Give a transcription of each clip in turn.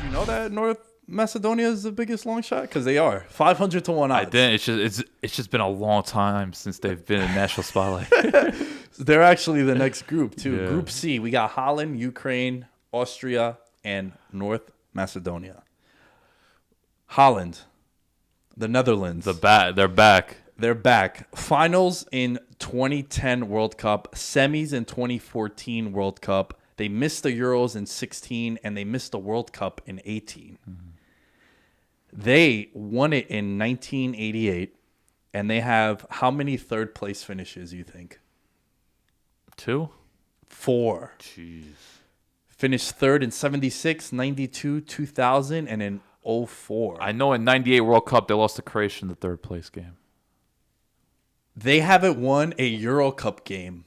you know that North Macedonia is the biggest long shot? Because they are 500 to 1 odds. I didn't. It's just been a long time since they've been in national spotlight. They're actually the next group too. Yeah. Group C, we got Holland, Ukraine, Austria, and North Macedonia. Holland, the Netherlands. They're back. They're back. Finals in 2010 World Cup, semis in 2014 World Cup. They missed the Euros in 16, and they missed the World Cup in 18. Mm-hmm. They won it in 1988, and they have how many third place finishes, you think? 2? 4. Jeez. Finished third in 76, 92, 2000, and in 04. I know in 98 World Cup, they lost to Croatia in the third place game. They haven't won a Euro Cup game.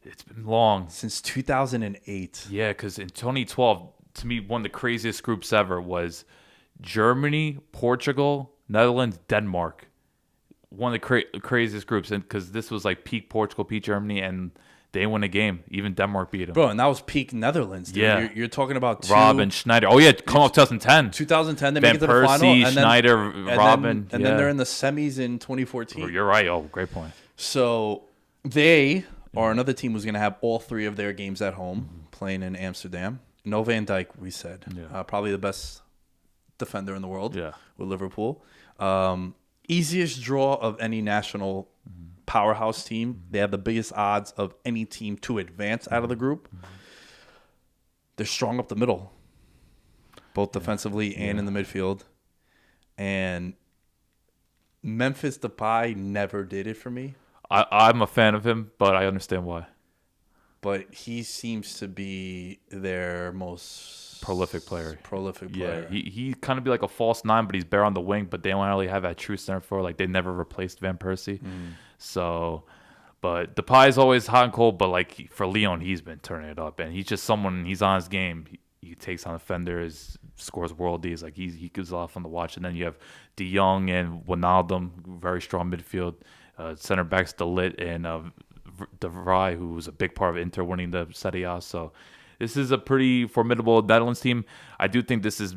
It's been long. Since 2008. Yeah, because in 2012, to me, one of the craziest groups ever was Germany, Portugal, Netherlands, Denmark. One of the craziest groups, and because this was like peak Portugal, peak Germany, and they won a game. Even Denmark beat them. Bro, and that was peak Netherlands, dude. Yeah. You're talking about Robin, Schneider. Oh, yeah, come up 2010. 2010, they Van make it to the Persie, final. And Schneider, Robin. And then they're in the semis in 2014. Oh, you're right. Oh, great point. So they are another team who's going to have all 3 of their games at home, playing in Amsterdam. No Van Dijk, we said. Yeah. Probably the best defender in the world with Liverpool. Easiest draw of any national powerhouse team. They have the biggest odds of any team to advance out of the group. They're strong up the middle, both defensively and in the midfield. And Memphis Depay never did it for me. I'm a fan of him, but I understand why. But he seems to be their most prolific player. Yeah, he kind of be like a false 9, but he's bare on the wing. But they don't really have that true center for. Like they never replaced Van Persie. So, but Depay is always hot and cold. But like for Lyon, he's been turning it up, and he's just someone. He's on his game. He takes on defenders, scores worldies. Like he gives a lot of fun to watch. And then you have De Jong and Wijnaldum, very strong midfield. Center backs De Ligt and De Vrij, who was a big part of Inter winning the Serie A. So this is a pretty formidable Netherlands team. I do think this is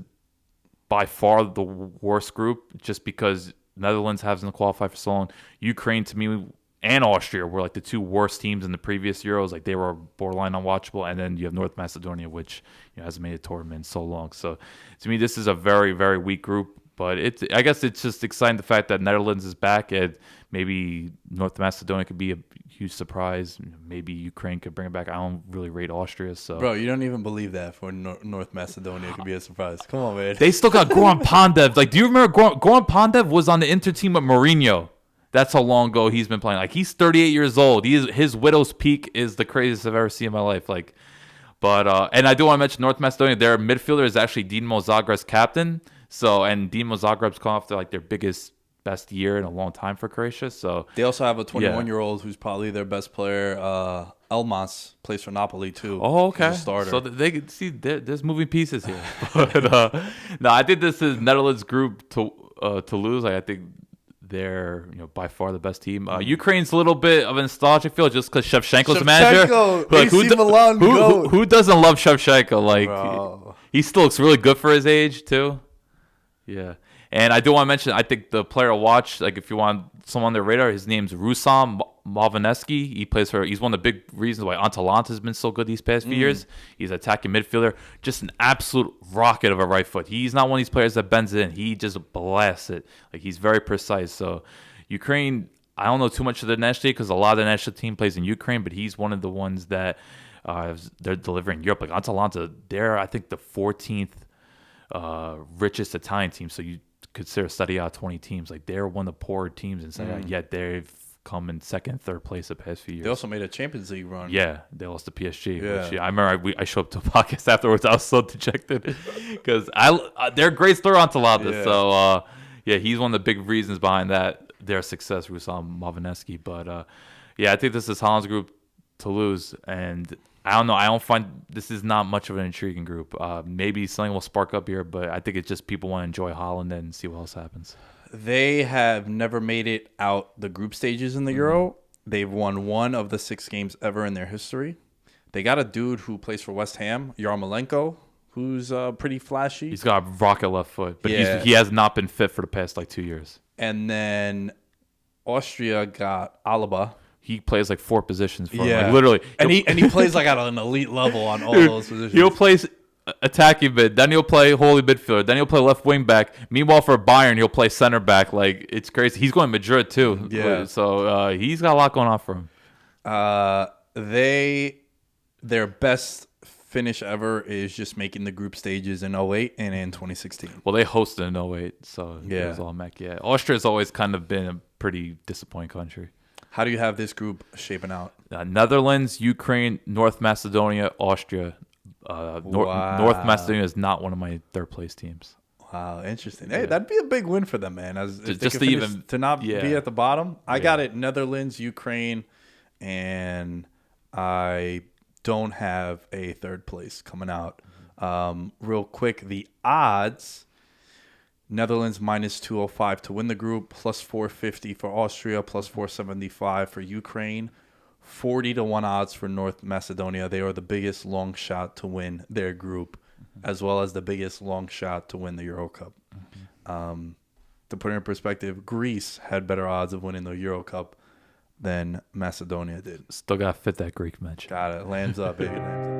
by far the worst group, just because Netherlands hasn't qualified for so long. Ukraine, to me, and Austria were like the 2 worst teams in the previous Euros. Like they were borderline unwatchable. And then you have North Macedonia, which hasn't made a tournament in so long. So to me, this is a very, very weak group. But I guess it's just exciting the fact that Netherlands is back, and maybe North Macedonia could be a huge surprise. Maybe Ukraine could bring it back. I don't really rate Austria. So, bro, you don't even believe that for North Macedonia could be a surprise. Come on, man. They still got Goran Pandev. Like, do you remember Goran Pandev was on the Inter team with Mourinho? That's how long ago he's been playing. Like, he's 38 years old. His widow's peak is the craziest I've ever seen in my life. Like, but and I do want to mention North Macedonia. Their midfielder is actually Dinamo Zagreb's captain. So, and Dinamo Zagreb's come off their best year in a long time for Croatia. So they also have a 21-year-old who's probably their best player. Elmas plays for Napoli too. Oh, okay. He's a starter. So they can see there's moving pieces here. But no, I think this is Netherlands group to lose. Like I think they're by far the best team. Ukraine's a little bit of a nostalgic feel just because Shevchenko's the manager. Like, who doesn't love Shevchenko? Like he still looks really good for his age too. Yeah, and I do want to mention, I think the player to watch, like if you want someone on their radar, his name's Rusam Malvineski. He's one of the big reasons why Atalanta has been so good these past few years. He's an attacking midfielder, just an absolute rocket of a right foot. He's not one of these players that bends it in. He just blasts it. Like he's very precise. So Ukraine, I don't know too much of the national team because a lot of the national team plays in Ukraine, but he's one of the ones that they're delivering in Europe. Like Atalanta, they're I think the 14th richest Italian team. So you consider Serie A 20 teams. Like they're one of the poorer teams in Serie A, yet they've come in second, third place the past few years. They also made a Champions League run. Yeah, they lost to PSG. Yeah. Which, I remember I showed up to a podcast afterwards. I was so dejected because they're a great story on Atalanta. Yeah. So he's one of the big reasons behind their success. Rusam Malvineski. But I think this is Holland's group to lose, and I don't know. I don't find this is not much of an intriguing group. Maybe something will spark up here, but I think it's just people want to enjoy Holland and see what else happens. They have never made it out the group stages in the Euro. They've won 1 of the 6 games ever in their history. They got a dude who plays for West Ham, Yarmolenko, who's pretty flashy. He's got a rocket left foot, but Yeah. he has not been fit for the past like 2 years. And then Austria got Alaba. He plays like 4 positions for him. Yeah. Like literally. And he plays like at an elite level on all those positions. He'll play attacking mid, then he'll play holy midfielder, then he'll play left wing back. Meanwhile, for Bayern, he'll play center back. Like, it's crazy. He's going Madrid too. Yeah. So he's got a lot going on for him. Their best finish ever is just making the group stages in 08 and in 2016. Well, they hosted in 08, so yeah. it was all mech. Yeah, Austria's always kind of been a pretty disappointing country. How do you have this group shaping out? Netherlands, Ukraine, North Macedonia, Austria. North Macedonia is not one of my third place teams. Wow, interesting. Hey, that'd be a big win for them, man. Just to not be at the bottom. I got it. Netherlands, Ukraine, and I don't have a third place coming out. Real quick, the odds: Netherlands minus 205 to win the group, plus 450 for Austria, plus 475 for Ukraine. 40-1 odds for North Macedonia. They are the biggest long shot to win their group, as well as the biggest long shot to win the Euro Cup. To put it in perspective, Greece had better odds of winning the Euro Cup than Macedonia did. Still got to fit that Greek match. Got it. Lands up, baby. Lands up.